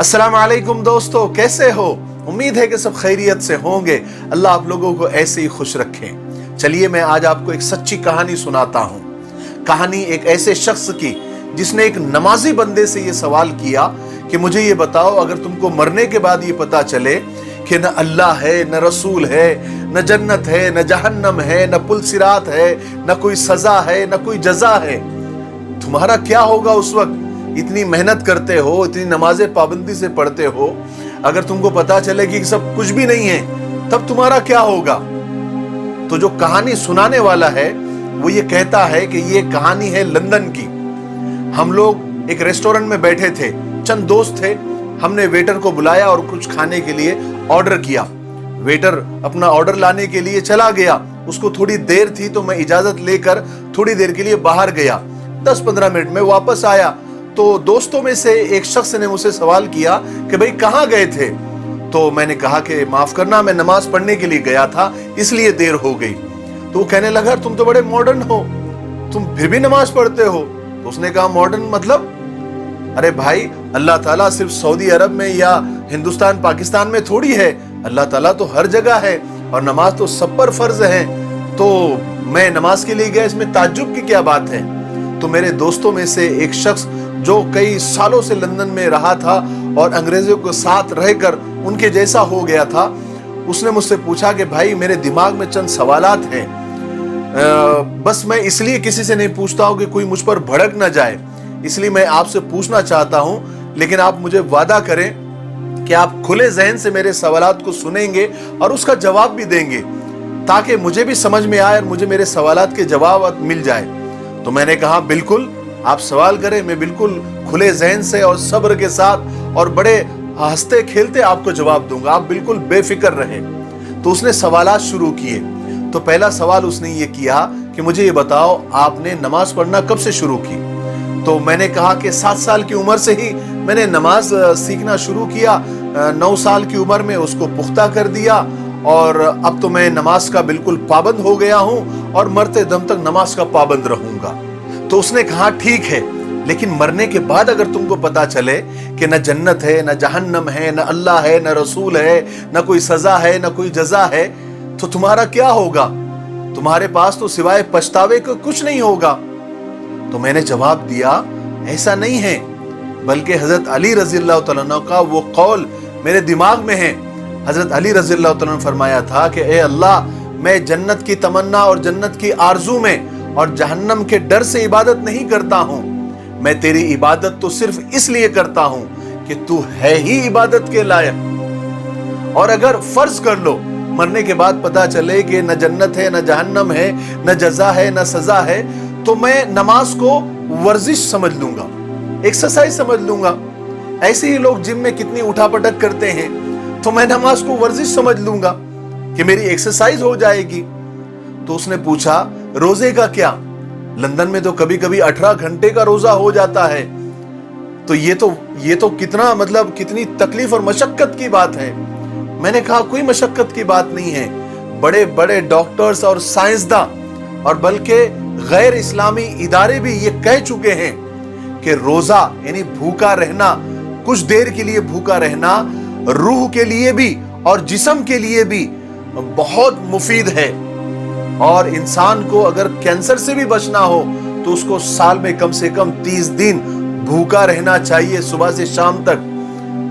अस्सलाम वालेकुम दोस्तों, कैसे हो? उम्मीद है कि सब खैरियत से होंगे। अल्लाह आप लोगों को ऐसे ही खुश रखें। चलिए मैं आज आपको एक सच्ची कहानी सुनाता हूँ। कहानी एक ऐसे शख्स की जिसने एक नमाजी बंदे से ये सवाल किया कि मुझे ये बताओ, अगर तुमको मरने के बाद ये पता चले कि न अल्लाह है, न रसूल है, न जन्नत है, न जहन्नम है, न पुल सिरात है, न कोई सजा है, न कोई जजा है, तुम्हारा क्या होगा उस वक्त? इतनी मेहनत करते हो, इतनी नमाजें पाबंदी से पढ़ते हो, अगर तुमको पता चले कि सब कुछ भी नहीं है, तब तुम्हारा क्या होगा? तो जो कहानी सुनाने वाला है वो ये कहता है कि ये कहानी है लंदन की। हम लोग एक रेस्टोरेंट में बैठे थे, चंद दोस्त थे। हमने वेटर को बुलाया और कुछ खाने के लिए ऑर्डर किया। वेटर अपना ऑर्डर लाने के लिए चला गया। उसको थोड़ी देर थी तो मैं इजाजत लेकर थोड़ी देर के लिए बाहर गया। 10-15 मिनट में वापस आया तो दोस्तों में से एक शख्स ने मुझसे सवाल किया कि भाई कहाँ गए थे? तो मैंने कहा कि माफ करना, मैं नमाज पढ़ने के लिए गया था, इसलिए देर हो गई। तो वो कहने लगा, तुम तो बड़े मॉडर्न हो, तुम फिर भी नमाज पढ़ते हो। तो उसने कहा, मॉडर्न मतलब? अरे भाई, अल्लाह ताला सिर्फ सऊदी अरब में या हिंदुस्तान पाकिस्तान में थोड़ी है, अल्लाह ताला तो हर जगह है और नमाज तो सब पर फर्ज है। तो मैं नमाज के लिए गया, इसमें ताज्जुब की क्या बात है? तो मेरे दोस्तों में से एक शख्स जो कई सालों से लंदन में रहा था और अंग्रेजों के साथ रहकर उनके जैसा हो गया था, उसने मुझसे पूछा कि भाई मेरे दिमाग में चंद सवालात हैं, बस मैं इसलिए किसी से नहीं पूछता हूं कि कोई मुझ पर भड़क ना जाए, इसलिए मैं आपसे पूछना चाहता हूं, लेकिन आप मुझे वादा करें कि आप खुले जहन से मेरे सवालात को सुनेंगे और उसका जवाब भी देंगे, ताकि मुझे भी समझ में आए और मुझे मेरे सवालात के जवाब मिल जाए। तो मैंने कहा, बिल्कुल आप सवाल करें, मैं बिल्कुल खुले जहन से और सब्र के साथ और बड़े हंसते खेलते आपको जवाब दूंगा, आप बिल्कुल बेफिक्र रहें। तो उसने सवालात शुरू किए। तो पहला सवाल उसने ये किया कि मुझे ये बताओ, आपने नमाज पढ़ना कब से शुरू की? तो मैंने कहा कि 7 साल की उम्र से ही मैंने नमाज सीखना शुरू किया। 9 साल की उम्र में उसको पुख्ता कर दिया और अब तो मैं नमाज का बिल्कुल पाबंद हो गया हूं और मरते दम तक नमाज का पाबंद रहूंगा। तो उसने कहा, ठीक है, लेकिन मरने के बाद अगर तुमको पता चले कि न जन्नत है, न जहन्नम है, न अल्लाह है, न रसूल है, न कोई सजा है, न कोई जजा है, तो तुम्हारा क्या होगा? तुम्हारे पास तो सिवाय पछतावे को कुछ नहीं होगा। तो मैंने जवाब दिया, ऐसा नहीं है, बल्कि हजरत अली रज़ी अल्लाह तआला अन्हु का वो कौल मेरे दिमाग में है। हजरत अली रज़ी अल्लाह तआला अन्हु ने फरमाया था कि ए अल्लाह, मैं जन्नत की तमन्ना और जन्नत की आरजू में और जहन्नम के डर से इबादत नहीं करता हूं, मैं तेरी इबादत तो सिर्फ इसलिए करता हूं कि तू है ही इबादत के लायक। और अगर फर्ज कर लो मरने के बाद पता चले कि न जन्नत है, न जहन्नम है, न जजा है, न सजा है, तो मैं नमाज को वर्जिश समझ लूंगा, एक्सरसाइज समझ लूंगा। ऐसे ही लोग जिम में कितनी उठापटक करते हैं, तो मैं नमाज को वर्जिश समझ लूंगा कि मेरी एक्सरसाइज हो जाएगी। तो उसने पूछा, रोजे का क्या? लंदन में तो कभी कभी 18 घंटे का रोजा हो जाता है। तो ये तो कितना, मतलब कितनी तकलीफ और मशक्कत की बात है। मैंने कहा, कोई मशक्कत की बात नहीं है। बड़े बड़े डॉक्टर्स और साइंसदान और बल्कि गैर इस्लामी इदारे भी ये कह चुके हैं कि रोजा यानी भूखा रहना, कुछ देर के लिए भूखा रहना, रूह के लिए भी और जिस्म के लिए भी बहुत मुफीद है। और इंसान को अगर कैंसर से भी बचना हो तो उसको साल में कम से कम 30 दिन भूखा रहना चाहिए, सुबह से शाम तक।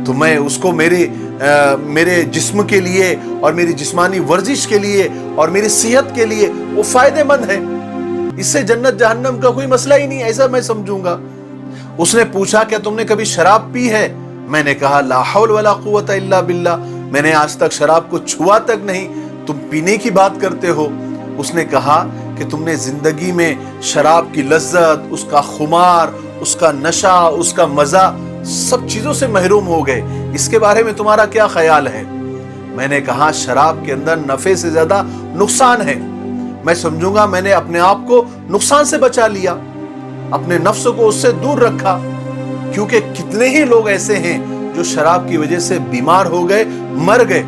तो मैं उसको मेरे जिस्म के लिए और मेरी जिस्मानी वर्जिश के लिए और मेरी सेहत के लिए वो फायदेमंद है। इससे जन्नत जहन्नम का कोई मसला ही नहीं, ऐसा मैं समझूंगा। उसने पूछा, क्या तुमने कभी शराब पी है? मैंने कहा, ला हौल वला कुव्वता इल्ला बिल्लाह, मैंने आज तक शराब को छुआ तक नहीं, तुम पीने की बात करते हो। उसने कहा कि तुमने जिंदगी में शराब की लज्जत, उसका खुमार, उसका नशा, उसका मजा, सब चीजों से महरूम हो गए, इसके बारे में तुम्हारा क्या ख्याल है? मैंने कहा, शराब के अंदर नफे से ज्यादा नुकसान है। मैं समझूंगा मैंने अपने आप को नुकसान से बचा लिया, अपने नफ्स को उससे दूर रखा, क्योंकि कितने ही लोग ऐसे हैं जो शराब की वजह से बीमार हो गए, मर गए,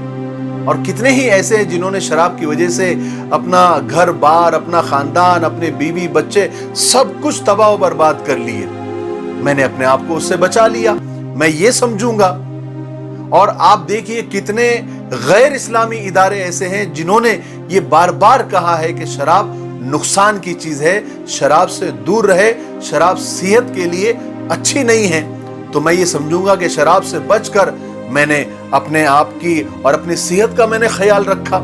और कितने ही ऐसे हैं जिन्होंने शराब की वजह से अपना घर बार, अपना खानदान, अपने बीवी बच्चे सब कुछ तबाह और बर्बाद कर लिए। मैंने अपने आप को उससे बचा लिया। मैं ये समझूंगा और आप देखिए कितने गैर इस्लामी इदारे ऐसे हैं जिन्होंने ये बार बार कहा है कि शराब नुकसान की चीज है, शराब से दूर रहे, शराब सेहत के लिए अच्छी नहीं है। तो मैं ये समझूंगा कि शराब से बचकर मैंने अपने आप की और अपनी सेहत का मैंने ख्याल रखा।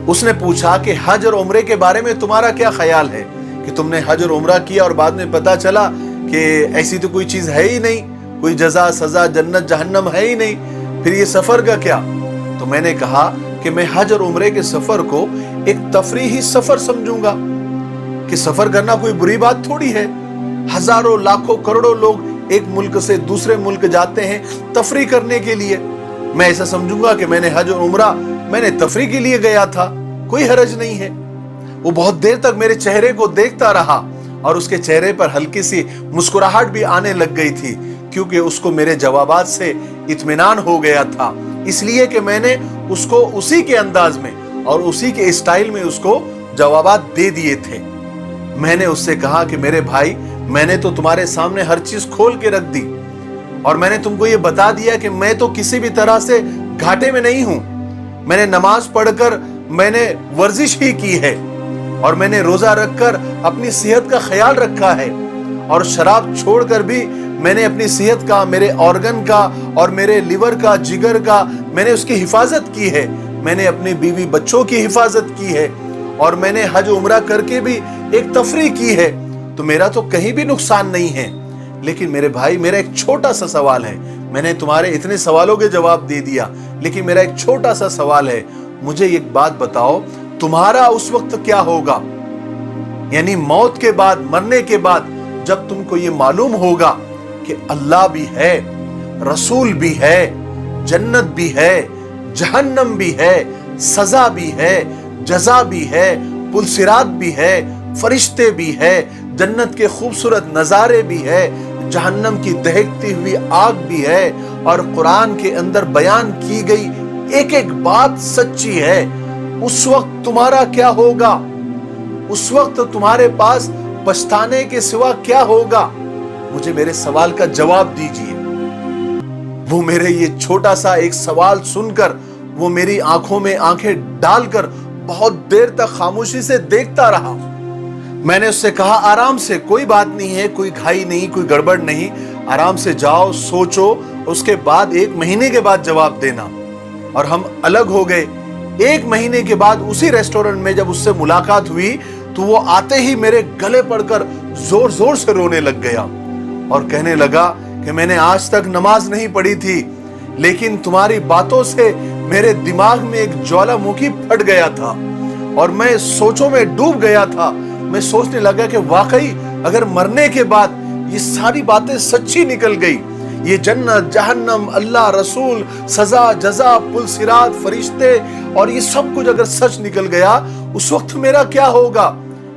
उसने पूछा कि हज और उम्रे के बारे में तुम्हारा क्या ख्याल है, कि तुमने हज और उम्रा किया और बाद में पता चला कि ऐसी तो कोई चीज है ही नहीं, कोई जजा सजा जन्नत जहन्नम है ही नहीं, फिर ये सफर का क्या। तो मैंने कहा कि मैं हज और उम्रे के सफर को एक तफरीही सफर समझूंगा, कि सफर करना कोई बुरी बात थोड़ी है। हजारों लाखों करोड़ों लोग एक मुल्क से दूसरे मुल्क जाते हैं तफरी करने के लिए। मैं ऐसा समझूंगा कि मैंने हज और उम्रा मैंने तफरी के लिए गया था, कोई हरज नहीं है। वो बहुत देर तक मेरे चेहरे को देखता रहा और उसके चेहरे पर हल्की सी मुस्कुराहट भी आने लग गई थी, क्योंकि उसको मेरे जवाबात से इत्मीनान हो गया था, इसलिए कि मैंने उसको उसी के अंदाज में और उसी के स्टाइल में उसको जवाबात दे दिए थे। मैंने उससे कहा कि मेरे भाई, मैंने तो तुम्हारे सामने हर चीज खोल के रख दी और मैंने तुमको ये बता दिया कि मैं तो किसी भी तरह से घाटे में नहीं हूं। मैंने नमाज पढ़कर मैंने वर्जिश ही की है और मैंने रोजा रखकर अपनी सेहत का ख्याल रखा है, और शराब छोड़कर भी मैंने अपनी सेहत का, मेरे ऑर्गन का और मेरे लिवर का, जिगर का मैंने उसकी हिफाजत की है। मैंने अपनी बीवी बच्चों की हिफाजत की है और मैंने हज उम्रा करके भी एक तफरी की है। तो मेरा तो कहीं भी नुकसान नहीं है। लेकिन मेरे भाई, मेरा एक छोटा सा सवाल है। मैंने तुम्हारे इतने सवालों के जवाब दे दिया, लेकिन मेरा एक छोटा सा सवाल है। मुझे एक बात बताओ, तुम्हारा उस वक्त क्या होगा, यानी मौत के बाद, मरने के बाद, जब तुमको ये मालूम होगा कि अल्लाह भी है, रसूल भी है, जन्नत भी है, जहन्नम भी है, सजा भी है, जजा भी है, पुलसिरात भी है, फरिश्ते भी है, जन्नत के खूबसूरत नजारे भी है, जहन्नम की दहकती हुई आग भी है, और कुरान के अंदर बयान की गई एक एक बात सच्ची है। उस वक्त तुम्हारा क्या होगा? उस वक्त तुम्हारे पास पछताने के सिवा क्या होगा? मुझे मेरे सवाल का जवाब दीजिए। वो मेरे ये छोटा सा एक सवाल सुनकर वो मेरी आंखों में आंखें डालकर बहुत देर तक खामोशी से देखता रहा। मैंने उससे कहा, आराम से, कोई बात नहीं है, कोई घाई नहीं, कोई गड़बड़ नहीं, आराम से जाओ, सोचो, उसके बाद 1 महीने के बाद जवाब देना। और हम अलग हो गए। 1 महीने के बाद उसी रेस्टोरेंट में जब उससे मुलाकात हुई तो वो आते ही मेरे गले पड़कर जोर जोर से रोने लग गया और कहने लगा कि मैंने आज तक नमाज नहीं पढ़ी थी, लेकिन तुम्हारी बातों से मेरे दिमाग में एक ज्वालामुखी फट गया था और मैं सोचों में डूब गया था। मैं सोचने लगा कि वाकई अगर मरने के बाद ये सारी बातें सच्ची निकल गई, ये जन्नत, जहन्नम, अल्लाह, रसूल, सजा, जजा, पुलसिरात, फरिश्ते और ये सब कुछ अगर सच निकल गया, उस वक्त मेरा क्या होगा?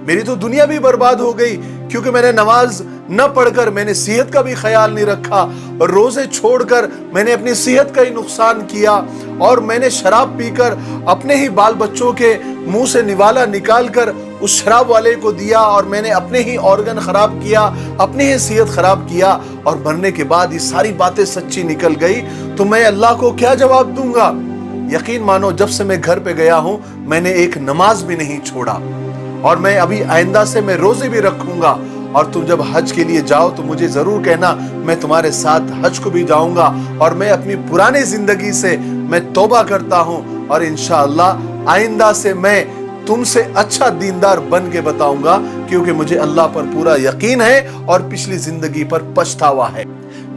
मेरी तो दुनिया भी बर्बाद हो गई, क्योंकि मैंने नमाज न पढ़कर मैंने सेहत का भी ख्याल नहीं रखा और रोजे छोड़कर मैंने अपनी सेहत का ही नुकसान किया, और मैंने शराब पीकर अपने ही बाल बच्चों के मुंह से निवाला निकालकर उस शराब वाले को दिया, और मैंने अपने ही ऑर्गन खराब किया, अपनी ही सेहत खराब किया, और मरने के बाद ये सारी बातें सच्ची निकल गई, तो मैं अल्लाह को क्या जवाब दूंगा? यकीन मानो, जब से मैं घर पे गया हूं मैंने एक नमाज भी नहीं छोड़ा, और मैं अभी आइंदा से मैं रोजे भी रखूंगा। और तुम जब हज के लिए जाओ तो मुझे जरूर कहना, मैं तुम्हारे साथ हज को भी जाऊंगा, और मैं अपनी पुरानी जिंदगी से मैं तौबा करता हूं, और इंशाअल्लाह आइंदा से मैं तुमसे अच्छा दीनदार बन के बताऊंगा, क्योंकि मुझे अल्लाह पर पूरा यकीन है और पिछली जिंदगी पर पछतावा है।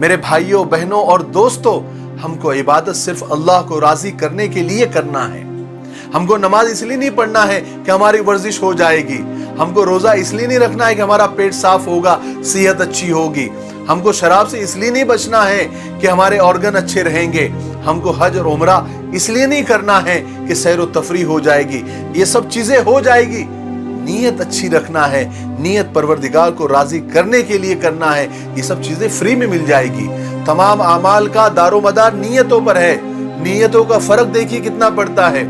मेरे भाइयों, बहनों और दोस्तों, हमको इबादत सिर्फ अल्लाह को राजी करने के लिए करना है। हमको नमाज इसलिए नहीं पढ़ना है कि हमारी वर्जिश हो जाएगी, हमको रोजा इसलिए नहीं रखना है कि हमारा पेट साफ होगा, सेहत अच्छी होगी, हमको शराब से इसलिए नहीं बचना है कि हमारे ऑर्गन अच्छे रहेंगे, हमको हज और उम्रा इसलिए नहीं करना है कि सैर व तफरी हो जाएगी। ये सब चीजें हो जाएगी, नीयत अच्छी रखना है, नीयत परवरदिगार को राजी करने के लिए करना है। ये सब चीजें फ्री में मिल जाएगी। तमाम अमाल का दारोमदार नीयतों पर है। नीयतों का फर्क देखिए कितना पड़ता है।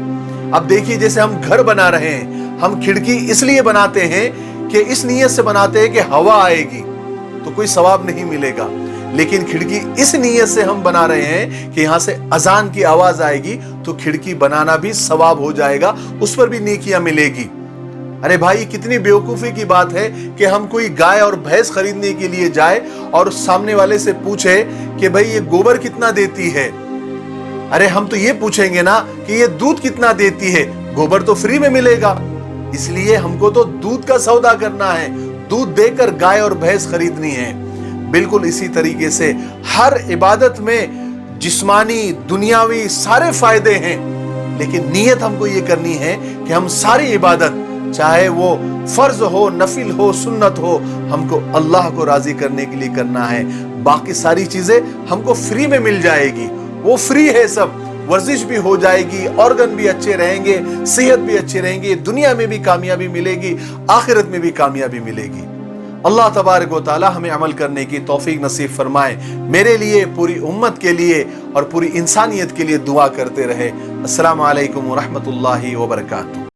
अब देखिए, जैसे हम घर बना रहे हैं, हम खिड़की इसलिए बनाते हैं कि इस नीयत से बनाते हैं कि हवा आएगी तो कोई सवाब नहीं मिलेगा, लेकिन खिड़की इस नीयत से हम बना रहे हैं कि यहाँ से अजान की आवाज आएगी तो खिड़की बनाना भी सवाब हो जाएगा, उस पर भी नेकियां मिलेगी। अरे भाई, कितनी बेवकूफी की बात है कि हम कोई गाय और भैंस खरीदने के लिए जाए और सामने वाले से पूछे कि भाई ये गोबर कितना देती है। अरे हम तो ये पूछेंगे ना कि ये दूध कितना देती है, गोबर तो फ्री में मिलेगा। इसलिए हमको तो दूध का सौदा करना है, दूध देकर गाय और भैंस खरीदनी है। बिल्कुल इसी तरीके से हर इबादत में जिस्मानी दुनियावी सारे फायदे हैं, लेकिन नीयत हमको ये करनी है कि हम सारी इबादत, चाहे वो फर्ज हो, नफिल हो, सुन्नत हो, हमको अल्लाह को राजी करने के लिए करना है। बाकी सारी चीजें हमको फ्री में मिल जाएगी, वो फ्री है सब। वर्जिश भी हो जाएगी, ऑर्गन भी अच्छे रहेंगे, सेहत भी अच्छी रहेंगी, दुनिया में भी कामयाबी मिलेगी, आखिरत में भी कामयाबी मिलेगी। अल्लाह तबारक व तआला हमें अमल करने की तौफीक नसीब फरमाए। मेरे लिए, पूरी उम्मत के लिए और पूरी इंसानियत के लिए दुआ करते रहे। अस्सलामु अलैकुम व रहमतुल्लाहि व बरकातहू।